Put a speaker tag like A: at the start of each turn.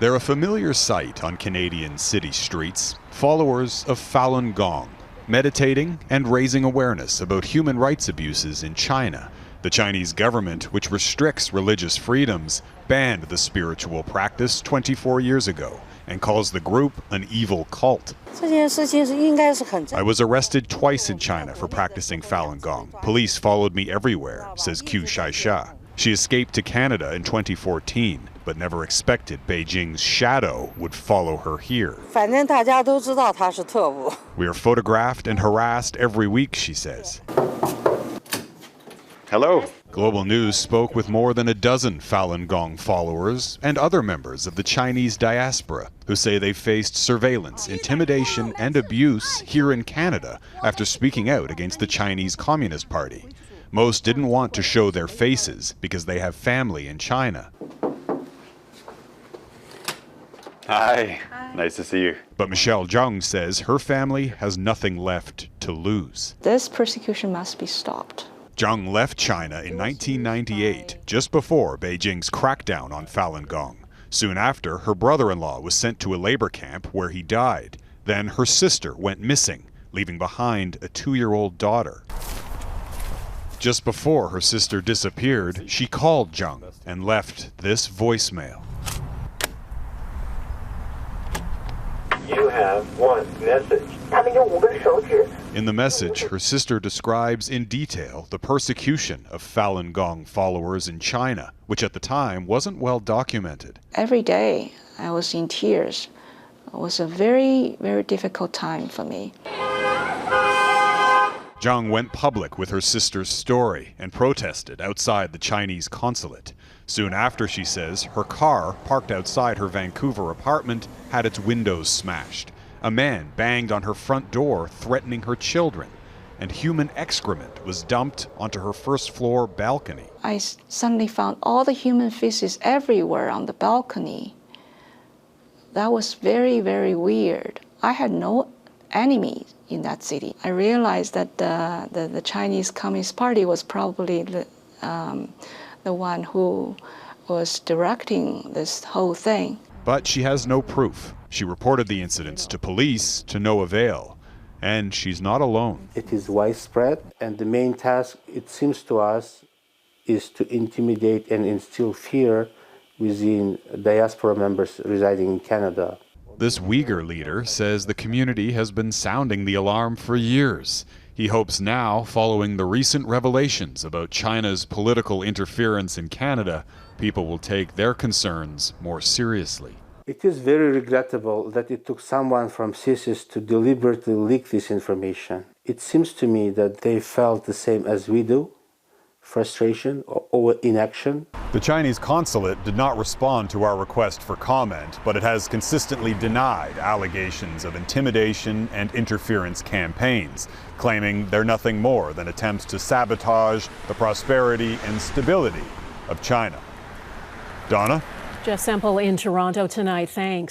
A: They're a familiar sight on Canadian city streets, followers of Falun Gong, meditating and raising awareness about human rights abuses in China. The Chinese government, which restricts religious freedoms, banned the spiritual practice 24 years ago and calls the group an evil cult. I was arrested twice in China for practicing Falun Gong. Police followed me everywhere, says Qiu Shaisha. She escaped to Canada in 2014, but never expected Beijing's shadow would follow her here. We are photographed and harassed every week, she says. Hello. Global News spoke with more than a dozen Falun Gong followers and other members of the Chinese diaspora who say they faced surveillance, intimidation, and abuse here in Canada after speaking out against the Chinese Communist Party. Most didn't want to show their faces because they have family in China.
B: Hi. Nice to see you.
A: But Michelle Zhang says her family has nothing left to lose.
C: This persecution must be stopped.
A: Zhang left China in 1998, just before Beijing's crackdown on Falun Gong. Soon after, her brother-in-law was sent to a labor camp where he died. Then her sister went missing, leaving behind a 2-year-old daughter. Just before her sister disappeared, she called Zhang and left this voicemail.
D: You have one message.
A: In the message, her sister describes in detail the persecution of Falun Gong followers in China, which at the time wasn't well documented.
C: Every day I was in tears. It was a very, very difficult time for me.
A: Zhang went public with her sister's story and protested outside the Chinese consulate. Soon after, she says, her car, parked outside her Vancouver apartment, had its windows smashed. A man banged on her front door, threatening her children, and human excrement was dumped onto her first-floor balcony.
C: I suddenly found all the human feces everywhere on the balcony. That was very, very weird. I had no enemies in that city. I realized that the Chinese Communist Party was probably the one who was directing this whole thing.
A: But she has no proof. She reported the incidents to police to no avail. And she's not alone.
E: It is widespread, and the main task, it seems to us, is to intimidate and instill fear within diaspora members residing in Canada.
A: This Uyghur leader says the community has been sounding the alarm for years. He hopes now, following the recent revelations about China's political interference in Canada, people will take their concerns more seriously.
E: It is very regrettable that it took someone from CSIS to deliberately leak this information. It seems to me that they felt the same as we do, frustration or inaction.
A: The Chinese consulate did not respond to our request for comment, but it has consistently denied allegations of intimidation and interference campaigns, claiming they're nothing more than attempts to sabotage the prosperity and stability of China. Donna?
F: Jeff Semple in Toronto tonight. Thanks.